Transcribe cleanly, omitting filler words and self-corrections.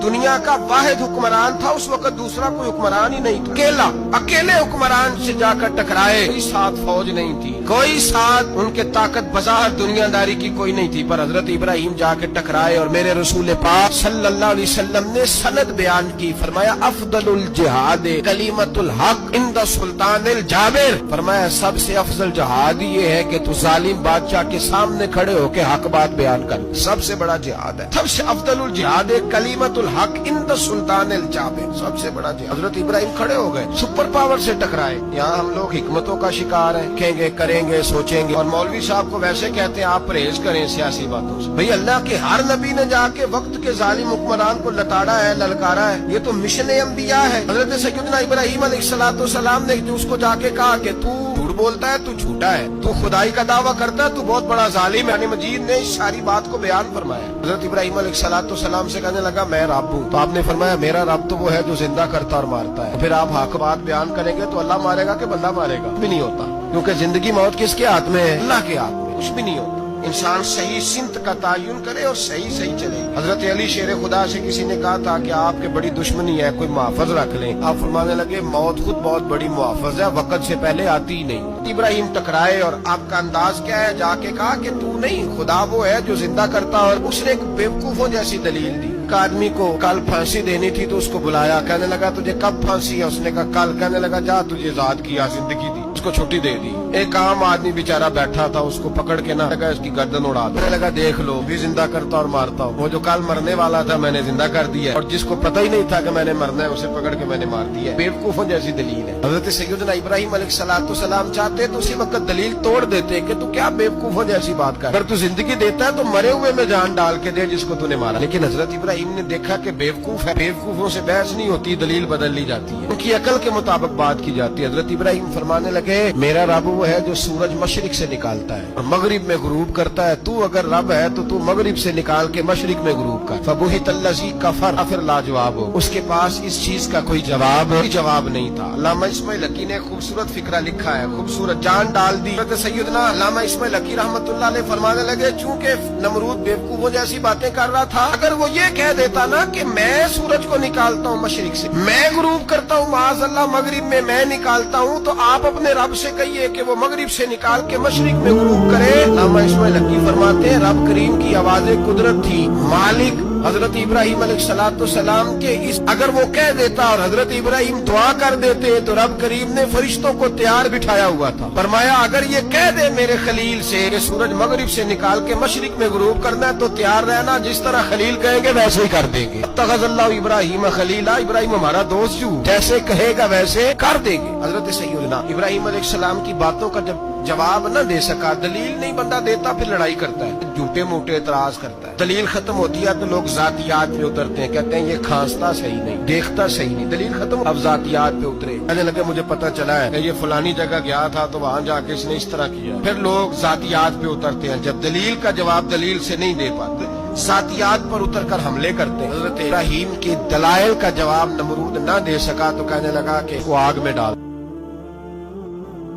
دنیا کا واحد حکمران تھا، اس وقت دوسرا کوئی حکمران ہی نہیں تھا، اکیلے حکمران سے جا کر ٹکرائے، کوئی ساتھ فوج نہیں تھی، کوئی ساتھ ان کے طاقت بظاہر دنیا داری کی کوئی نہیں تھی، پر حضرت ابراہیم جا کے ٹکرائے اور میرے رسول پاک صلی اللہ علیہ وسلم نے سند بیان کی، فرمایا افضل الجہاد کلیمت الحق عند سلطان الجابر، فرمایا سب سے افضل جہاد یہ ہے کہ تو ظالم بادشاہ کے سامنے کھڑے ہو کے حق بات بیان کر، سب سے بڑا جہاد ہے، سب سے افضل الجہاد کلیمت الحق عند سلطان الجابر، سب سے بڑا جہاد۔ حضرت ابراہیم کھڑے ہو گئے، سپر پاور سے ٹکرائے۔ یہاں ہم لوگ حکمتوں کا شکار ہیں، کہیں گے کریں گے سوچیں گے، اور مولوی صاحب کو ویسے کہتے ہیں آپ پرہیز کریں سیاسی باتوں سے۔ بھئی اللہ کے ہر نبی نے جا کے وقت کے ظالم حکمران کو لتاڑا ہے، للکارا ہے، یہ تو مشن انبیاء ہے۔ حضرت سیدنا ابراہیم علیہ السلام نے اس کو جا کے کہا کہ تو جھوٹ بولتا ہے، تو جھوٹا ہے، تو خدائی کا دعویٰ کرتا ہے، تو بہت بڑا ظالم ہے۔ قرآن مجید نے اس ساری بات کو بیان فرمایا۔ حضرت ابراہیم علیہ السلام سے کہنے لگا میں رب ہوں، تو آپ نے فرمایا میرا رب تو وہ ہے جو زندہ کرتا اور مارتا ہے۔ پھر آپ حق بات بیان کریں گے تو اللہ مارے گا کہ بندہ مارے گا؟ بھی نہیں ہوتا، کیونکہ زندگی موت کس کے ہاتھ میں ہے؟ اللہ کے ہاتھ میں، کچھ بھی نہیں ہوتا۔ انسان صحیح سمت کا تعین کرے اور صحیح چلے۔ حضرت علی شیر خدا سے کسی نے کہا تھا کہ آپ کے بڑی دشمنی ہے، کوئی محافظ رکھ لیں۔ آپ فرمانے لگے موت خود بہت بڑی محافظ ہے، وقت سے پہلے آتی ہی نہیں۔ ابراہیم ٹکرائے اور آپ کا انداز کیا ہے؟ جا کے کہا کہ تو نہیں، خدا وہ ہے جو زندہ کرتا، اور اس نے ایک بیوقوفوں جیسی دلیل دی۔ ایک آدمی کو کل پھانسی دینی تھی تو اس کو بلایا، کہنے لگا تجھے کب پھانسی ہے؟ اس نے کہا کل۔ کہنے لگا جا تجھے آزاد کیا، زندگی دی، اس کو چھٹی دے دی۔ ایک عام آدمی بیچارہ بیٹھا تھا، اس کو پکڑ کے نہ لگا اس کی گردن اڑا دو، لگا دیکھ لو بھی زندہ کرتا اور مارتا ہوں، وہ جو کل مرنے والا تھا میں نے زندہ کر دیا، اور جس کو پتہ ہی نہیں تھا کہ میں نے مرنا ہے اسے پکڑ کے میں نے مار دیا۔ بیوقوفوں جیسی دلیل ہے۔ حضرت سیدنا ابراہیم علیہ السلام چاہتے تو اسی وقت دلیل توڑ دیتے کہ تو کیا بیوقوفوں جیسی بات کر، اگر تو زندگی دیتا ہے تو مرے ہوئے میں جان ڈال کے دے جس کو تو نے مارا۔ لیکن حضرت ابراہیم نے دیکھا کہ بیوقوف ہے، بیوقوفوں سے بحث نہیں ہوتی، دلیل بدل لی جاتی ہے، ان کی عقل کے مطابق بات کی جاتی ہے۔ حضرت ابراہیم فرمانے لگے میرا رب وہ ہے جو سورج مشرق سے نکالتا ہے اور مغرب میں غروب کرتا ہے، تو اگر رب ہے تو مغرب سے نکال کے مشرق میں غروب کر۔ فبہت الذی کفر، پھر لاجواب ہو، اس کے پاس اس چیز کا کوئی جواب نہیں تھا۔ علامہ اسماعیل حقی نے خوبصورت فقرہ لکھا ہے، خوبصورت جان ڈال دی۔ حضرت سیدنا علامہ اسماعیل حقی رحمۃ اللہ علیہ فرمانے لگے چونکہ نمرود بیوقوفوں جیسی باتیں کر رہا تھا، اگر وہ یہ کہہ دیتا نا کہ میں سورج کو نکالتا ہوں مشرق سے، میں غروب کرتا ہوں معاذ اللہ مغرب میں، میں نکالتا ہوں، تو آپ اپنے رب سے کہیے کہ وہ مغرب سے نکال کے مشرق میں غروب کرے۔ علامہ اسماعیل حقی فرماتے ہیں رب کریم کی آواز قدرت تھی، مالک حضرت ابراہیم علیہ السلام کے اگر وہ کہہ دیتا اور حضرت ابراہیم دعا کر دیتے تو رب کریم نے فرشتوں کو تیار بٹھایا ہوا تھا، فرمایا اگر یہ کہہ دے میرے خلیل سے کہ سورج مغرب سے نکال کے مشرق میں غروب کرنا ہے تو تیار رہنا، جس طرح خلیل کہیں گے ویسے ہی کر دیں گے۔ اتخذ اللہ ابراہیم خلیلا، ابراہیم ہمارا دوست جو جیسے کہے گا ویسے کر دیں گے۔ حضرت سیدنا ابراہیم علیہ السلام کی باتوں کا جب جواب نہ دے سکا، دلیل نہیں بندہ دیتا، پھر لڑائی کرتا ہے، جھوٹے موٹے اعتراض کرتا ہے۔ دلیل ختم ہوتی ہے تو لوگ ذاتیات پہ اترتے ہیں، کہتے ہیں یہ کھانستا صحیح نہیں، دیکھتا صحیح نہیں، دلیل ختم، اب ذاتیات پہ اترے۔ کہنے لگے مجھے پتا چلا ہے کہ یہ فلانی جگہ گیا تھا تو وہاں جا کے اس نے اس طرح کیا، پھر لوگ ذاتیات پہ اترتے ہیں، جب دلیل کا جواب دلیل سے نہیں دے پاتے ذاتیات پر اتر کر حملے کرتے ہیں۔ حضرت ابراہیم کے دلائل کا جواب نمرود نہ دے سکا تو کہنے لگا کہ وہ آگ میں ڈال۔